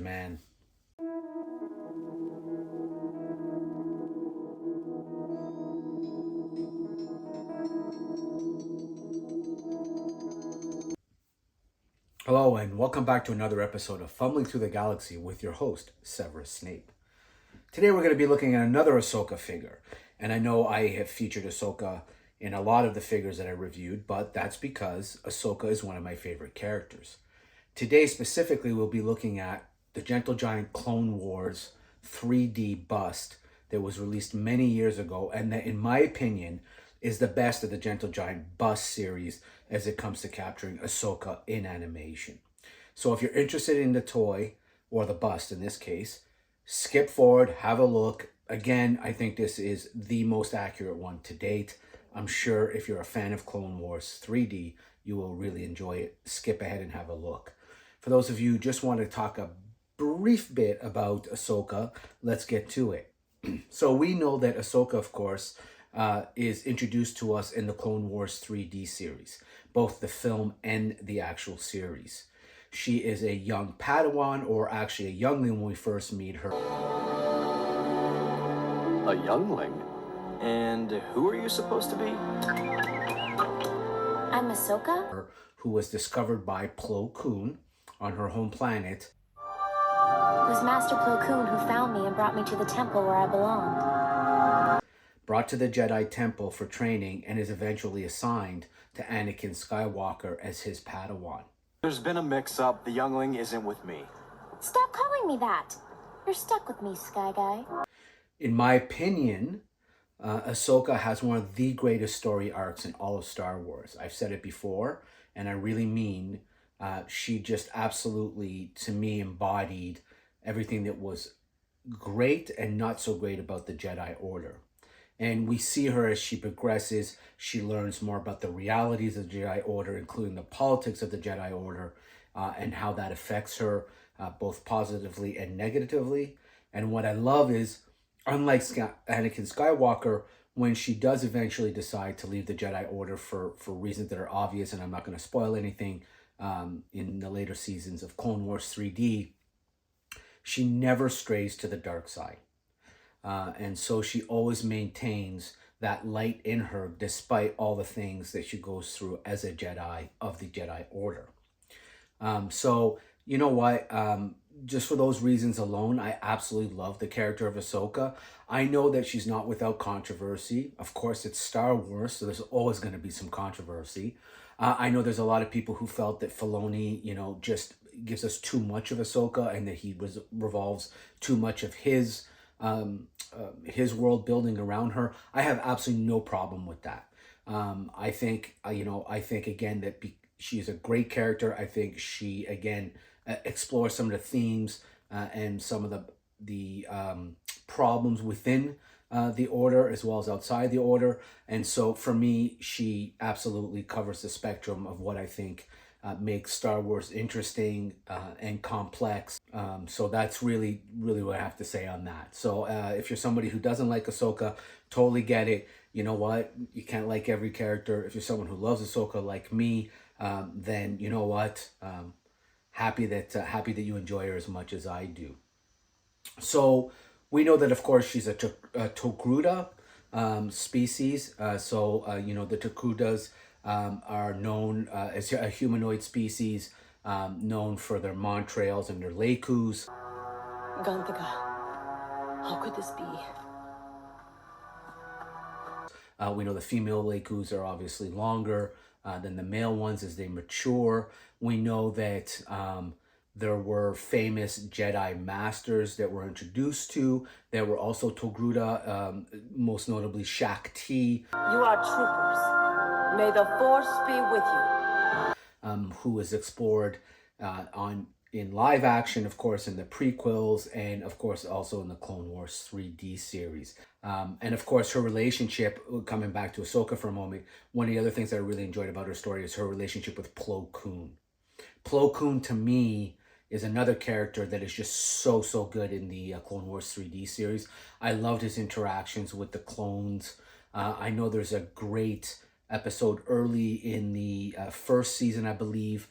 man. Hello, and welcome back to another episode of Fumbling Through the Galaxy with your host, Severus Snape. Today we're going to be looking at another Ahsoka figure, and I know I have featured Ahsoka in a lot of the figures that I reviewed, but that's because Ahsoka is one of my favorite characters. Today specifically we'll be looking at the Gentle Giant Clone Wars 3D bust that was released many years ago, and that in my opinion is the best of the Gentle Giant bust series as it comes to capturing Ahsoka in animation. So if you're interested in the toy, or the bust in this case, skip forward, have a look. Again, I think this is the most accurate one to date. I'm sure if you're a fan of Clone Wars 3D, you will really enjoy it. Skip ahead and have a look. For those of you who just want to talk a brief bit about Ahsoka, let's get to it. So we know that Ahsoka, of course, is introduced to us in the Clone Wars 3D series, both the film and the actual series. She is a young Padawan, or actually a youngling when we first meet her. A youngling? And who are you supposed to be? I'm Ahsoka. Who was discovered by Plo Koon on her home planet. It was Master Plo Koon who found me and brought me to the temple where I belonged. Brought to the Jedi Temple for training and is eventually assigned to Anakin Skywalker as his Padawan. There's been a mix-up. The youngling isn't with me. Stop calling me that. You're stuck with me, Sky Guy. In my opinion, Ahsoka has one of the greatest story arcs in all of Star Wars. I've said it before, and I really mean she just absolutely, to me, embodied everything that was great and not so great about the Jedi Order. And we see her as she progresses. She learns more about the realities of the Jedi Order, including the politics of the Jedi Order, and how that affects her both positively and negatively. And what I love is, unlike Anakin Skywalker, when she does eventually decide to leave the Jedi Order for reasons that are obvious, and I'm not going to spoil anything in the later seasons of Clone Wars 3D, she never strays to the dark side. And so she always maintains that light in her despite all the things that she goes through as a Jedi of the Jedi Order. So, you know what? Just for those reasons alone, I absolutely love the character of Ahsoka. I know that she's not without controversy. Of course, it's Star Wars, so there's always going to be some controversy. I know there's a lot of people who felt that Filoni, just gives us too much of Ahsoka, and that he revolves too much of his world building around her. I have absolutely no problem with that. I think again that she's a great character. I think she again explores some of the themes and some of the problems within the Order as well as outside the Order. And so for me, she absolutely covers the spectrum of what I think makes Star Wars interesting and complex. So that's really what I have to say on that. So if you're somebody who doesn't like Ahsoka, totally get it. You know what? You can't like every character. If you're someone who loves Ahsoka like me, then you know what? Happy that you enjoy her as much as I do. So we know that, of course, she's a Togruta species. The Togrutas are known as a humanoid species, known for their montrails and their lekus. Ganthaga, how could this be? We know the female lekus are obviously longer than the male ones as they mature. We know that there were famous Jedi masters that were introduced to. There were also Togruta, most notably Shakti. You are troopers. May the Force be with you. Who was explored in live action, of course, in the prequels, and of course also in the Clone Wars 3D series. And of course her relationship, coming back to Ahsoka for a moment, one of the other things that I really enjoyed about her story is her relationship with Plo Koon. Plo Koon, to me, is another character that is just so good in the Clone Wars 3D series. I loved his interactions with the clones. I know there's a great episode early in the first season, I believe,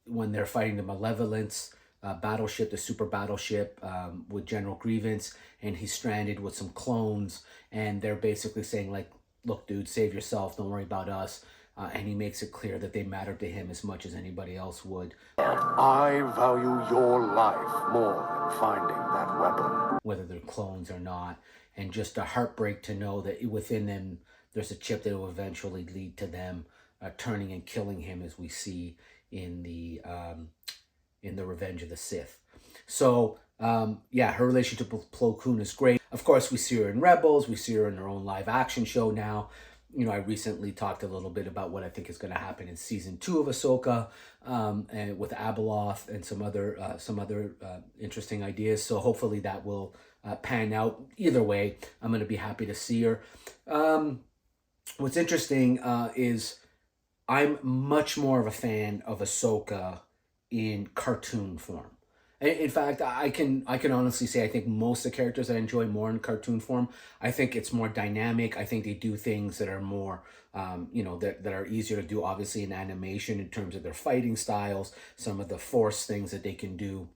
when they're fighting the Malevolence, battleship, the super battleship, with General Grievance, and he's stranded with some clones, and they're basically saying like, look, dude, save yourself, don't worry about us. And he makes it clear that they matter to him as much as anybody else would. I value your life more than finding that weapon. Whether they're clones or not. And just a heartbreak to know that within them, there's a chip that will eventually lead to them turning and killing him, as we see in the Revenge of the Sith. So, yeah, her relationship with Plo Koon is great. Of course, we see her in Rebels. We see her in her own live action show now. You know, I recently talked a little bit about what I think is going to happen in season 2 of Ahsoka, and with Abeloth and some other interesting ideas. So hopefully that will pan out. Either way, I'm going to be happy to see her. What's interesting is I'm much more of a fan of Ahsoka in cartoon form. In fact, I can honestly say I think most of the characters I enjoy more in cartoon form. I think it's more dynamic. I think they do things that are more, that are easier to do, obviously, in animation in terms of their fighting styles, some of the Force things that they can do.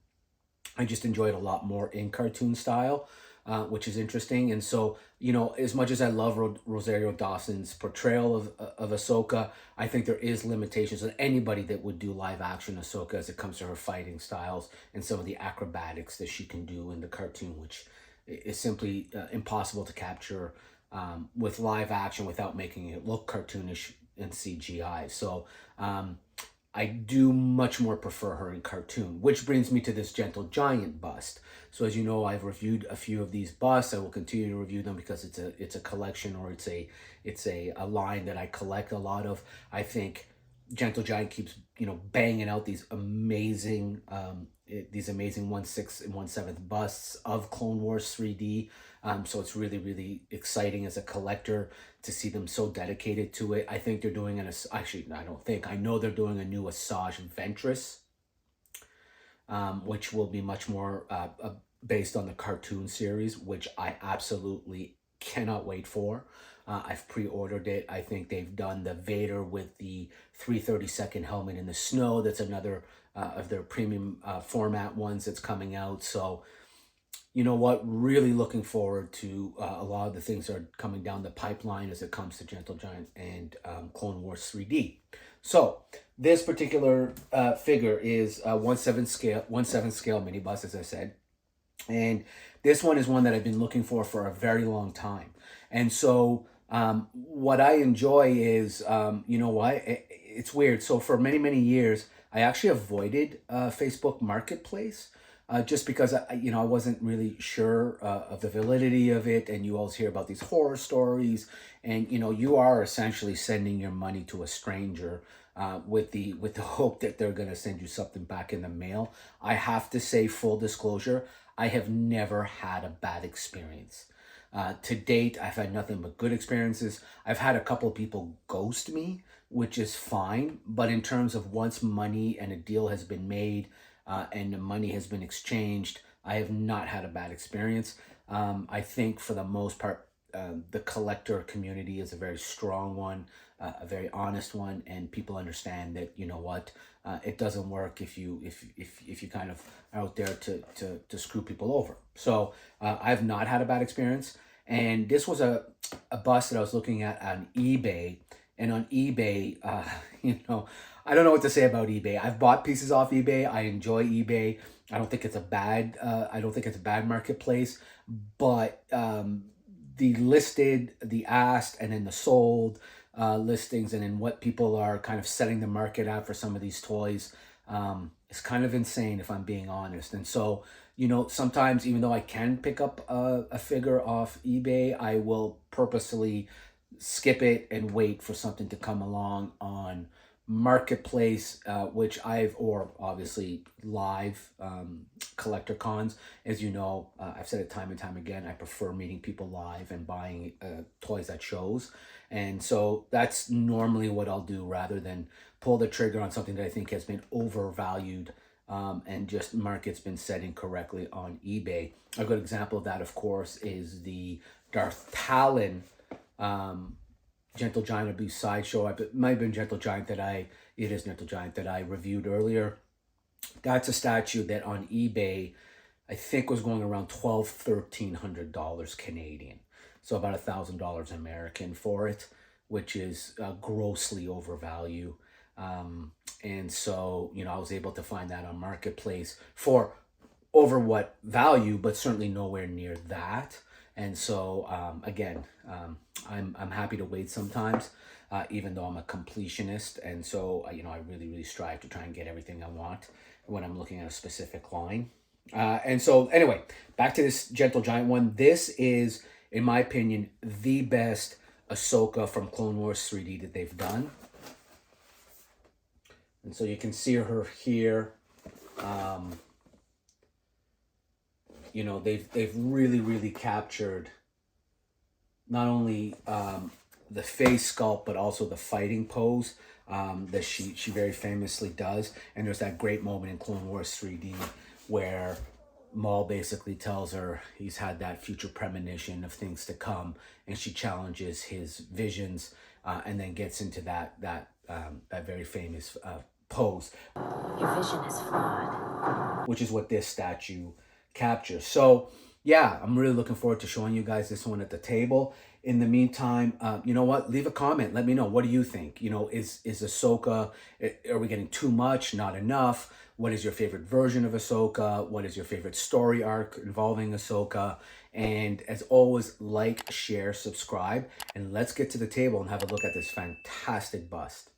I just enjoy it a lot more in cartoon style, which is interesting. And so, as much as I love Rosario Dawson's portrayal of Ahsoka, I think there is limitations on anybody that would do live action Ahsoka as it comes to her fighting styles and some of the acrobatics that she can do in the cartoon, which is simply impossible to capture with live action without making it look cartoonish and CGI. So I do much more prefer her in cartoon, which brings me to this Gentle Giant bust. So as you know, I've reviewed a few of these busts. I will continue to review them because it's a collection, or it's a line that I collect a lot of. I think Gentle Giant keeps banging out these amazing 1/6 and 1/7 busts of Clone Wars 3D. So it's really, really exciting as a collector to see them so dedicated to it. I think they're doing I know they're doing a new Asajj Ventress, which will be much more based on the cartoon series, which I absolutely cannot wait for. I've pre-ordered it. I think they've done the Vader with the 332nd helmet in the snow. That's another of their premium format ones that's coming out. So, you know what? Really looking forward to a lot of the things that are coming down the pipeline as it comes to Gentle Giant and Clone Wars 3D. So this particular figure is a 1/7 scale mini bust, as I said. And this one is one that I've been looking for a very long time. And so what I enjoy is, it's weird. So for many, many years, I actually avoided Facebook Marketplace just because, I wasn't really sure of the validity of it. And you always hear about these horror stories. And, you are essentially sending your money to a stranger with the hope that they're going to send you something back in the mail. I have to say, full disclosure, I have never had a bad experience. To date, I've had nothing but good experiences. I've had a couple of people ghost me, which is fine. But in terms of once money and a deal has been made and the money has been exchanged, I have not had a bad experience. I think for the most part, the collector community is a very strong one, a very honest one, and people understand that, it doesn't work if you kind of are out there to screw people over. So I've not had a bad experience. And this was a bust that I was looking at on eBay. And on eBay, I don't know what to say about eBay. I've bought pieces off eBay. I enjoy eBay. I don't think it's a bad marketplace. But the listed, the asked, and then the sold listings, and then what people are kind of setting the market at for some of these toys is kind of insane, if I'm being honest. And so, sometimes, even though I can pick up a figure off eBay, I will purposely skip it and wait for something to come along on Marketplace, or obviously live collector cons. As you know, I've said it time and time again, I prefer meeting people live and buying toys at shows. And so that's normally what I'll do, rather than pull the trigger on something that I think has been overvalued and just market's been set incorrectly on eBay. A good example of that, of course, is the Darth Talon Gentle Giant Abuse Sideshow. It might have been Gentle Giant that I reviewed earlier. That's a statue that on eBay, I think was going around $1,200-1,300 Canadian. So about $1,000 American for it, which is grossly overvalued. And so, I was able to find that on Marketplace for over what value, but certainly nowhere near that. And so, I'm happy to wait sometimes, even though I'm a completionist. And so, I really, really strive to try and get everything I want when I'm looking at a specific line. And so, anyway, back to this Gentle Giant one. This is, in my opinion, the best Ahsoka from Clone Wars 3D that they've done. And so you can see her here. They've really, really captured not only the face sculpt, but also the fighting pose that she very famously does. And there's that great moment in Clone Wars 3D where Maul basically tells her he's had that future premonition of things to come, and she challenges his visions, and then gets into that very famous pose. Your vision is flawed. Which is what this statue captures. So yeah, I'm really looking forward to showing you guys this one at the table. In the meantime, you know what? Leave a comment. Let me know. What do you think? Is Ahsoka, are we getting too much? Not enough? What is your favorite version of Ahsoka? What is your favorite story arc involving Ahsoka? And as always, like, share, subscribe, and let's get to the table and have a look at this fantastic bust.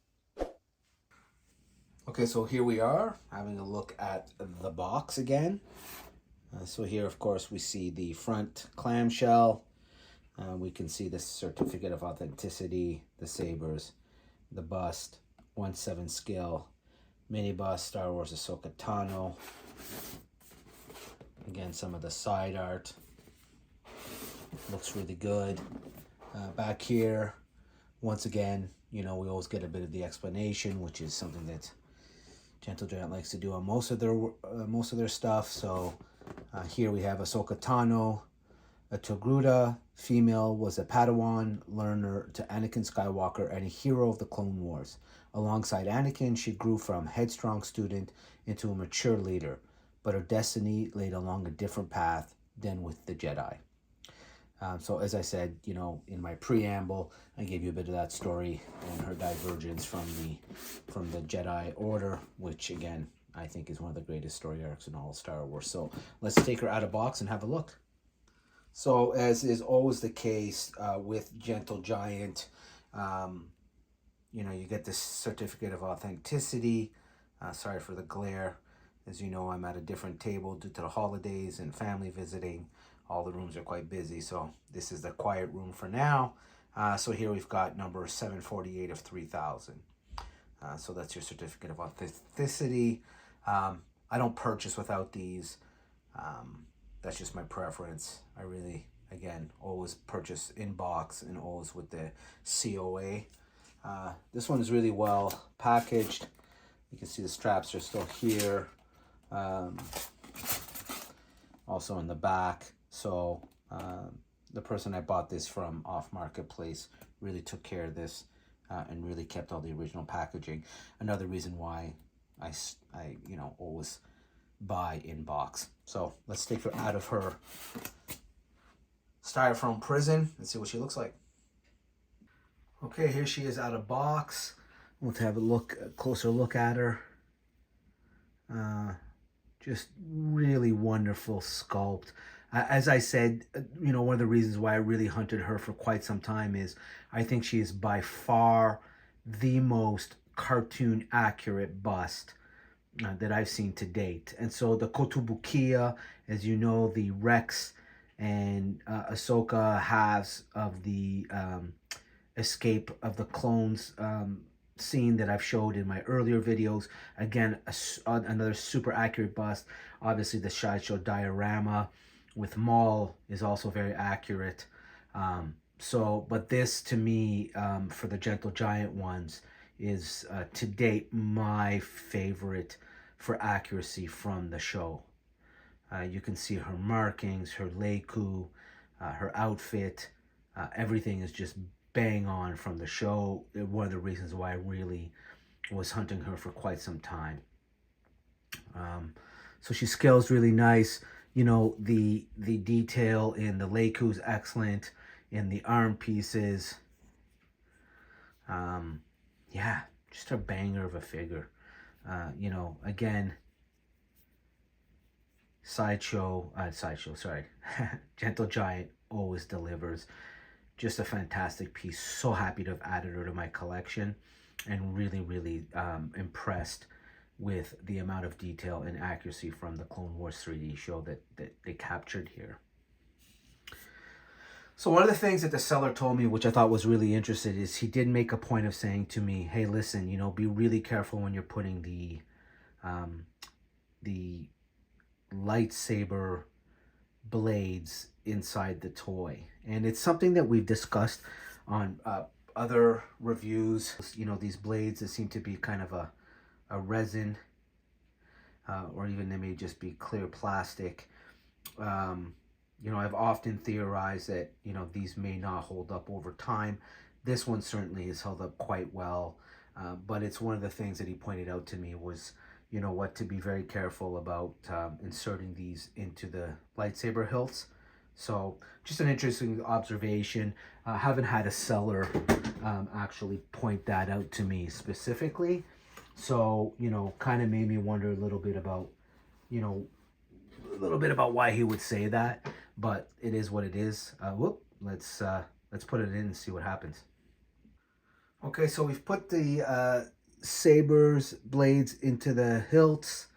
Okay, so here we are having a look at the box again. So here, of course, we see the front clamshell. We can see the certificate of authenticity, the sabers, the bust, 1/7 scale mini bust, Star Wars Ahsoka Tano. Again, some of the side art looks really good. Back here, once again, we always get a bit of the explanation, which is something that Gentle Giant likes to do on most of their stuff. So here we have Ahsoka Tano, a Togruta female, was a Padawan learner to Anakin Skywalker and a hero of the Clone Wars. Alongside Anakin, she grew from headstrong student into a mature leader, but her destiny laid along a different path than with the Jedi. So as I said, in my preamble, I gave you a bit of that story and her divergence from the Jedi Order, which again, I think is one of the greatest story arcs in all of Star Wars. So let's take her out of box and have a look. So as is always the case with Gentle Giant, you get this certificate of authenticity. Sorry for the glare. As you know, I'm at a different table due to the holidays and family visiting. All the rooms are quite busy, so this is the quiet room for now. So here we've got number 748 of 3000. So that's your certificate of authenticity. I don't purchase without these. That's just my preference. I really, again, always purchase in box and always with the COA. This one is really well packaged. You can see the straps are still here. Also in the back. So the person I bought this from off Marketplace really took care of this and really kept all the original packaging. Another reason why I always buy in box. So let's take her out of her styrofoam prison and see what she looks like. Okay, here she is out of box. We'll have a closer look at her. Just really wonderful sculpt. As I said, one of the reasons why I really hunted her for quite some time is I think she is by far the most cartoon accurate bust that I've seen to date. And so the Kotobukiya, as you know, the Rex and Ahsoka halves of the escape of the clones scene that I've showed in my earlier videos. Again, another super accurate bust. Obviously, the sideshow diorama with Maul is also very accurate. But this to me, for the Gentle Giant ones, is to date my favorite for accuracy from the show. You can see her markings, her Leiku, her outfit. Everything is just bang on from the show. One of the reasons why I really was hunting her for quite some time. So she scales really nice. You know, the detail in the Leiku's excellent, in the arm pieces. Yeah, just a banger of a figure. You know, again, sideshow, sorry, Gentle Giant always delivers. Just a fantastic piece. So happy to have added her to my collection, and really, really impressed with the amount of detail and accuracy from the Clone Wars 3D show that they captured here. So one of the things that the seller told me, which I thought was really interesting, is he did make a point of saying to me, hey, listen, you know, be really careful when you're putting the lightsaber blades inside the toy. And it's something that we've discussed on other reviews. You know, these blades that seem to be kind of a resin, or even they may just be clear plastic. You know, I've often theorized that, you know, these may not hold up over time. This one certainly has held up quite well. But it's one of the things that he pointed out to me was, you know what, to be very careful about inserting these into the lightsaber hilts. So just an interesting observation. Haven't had a seller actually point that out to me specifically. So, you know, kind of made me wonder a little bit about, you know, why he would say that. But it is what it is. Let's put it in and see what happens. Okay, so we've put the sabers blades into the hilts.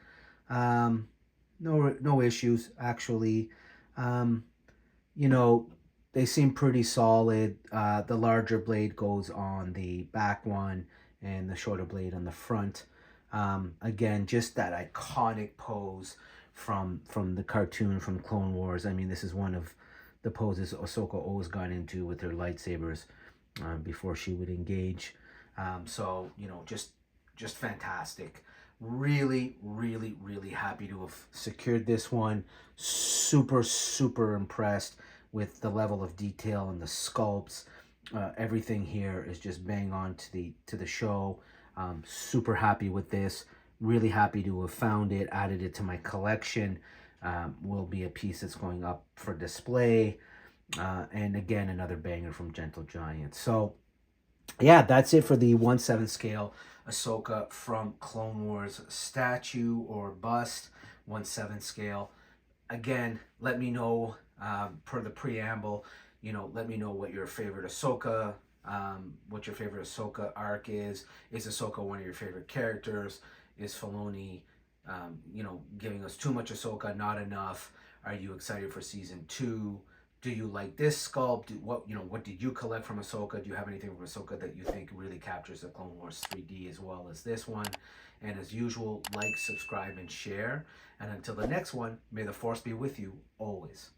No issues actually. You know, they seem pretty solid. The larger blade goes on the back one and the shorter blade on the front. Again, just that iconic pose from the cartoon, from Clone Wars. I mean, this is one of the poses Ahsoka always got into with her lightsabers before she would engage. So, you know, just fantastic. Really, really, really happy to have secured this one. Super, super impressed with the level of detail and the sculpts. Everything here is just bang on to the show. Super happy with this. Really happy to have found it, added it to my collection. Will be a piece that's going up for display. And again, another banger from Gentle Giant. So yeah, that's it for the 1/7 scale Ahsoka from Clone Wars statue or bust, 1/7 scale. Again, let me know, per the preamble, you know, let me know what your favorite Ahsoka, arc is. Is Ahsoka one of your favorite characters? Is Filoni, you know, giving us too much Ahsoka, not enough? Are you excited for season 2? Do you like this sculpt? What did you collect from Ahsoka? Do you have anything from Ahsoka that you think really captures the Clone Wars 3D as well as this one? And as usual, like, subscribe, and share. And until the next one, may the Force be with you always.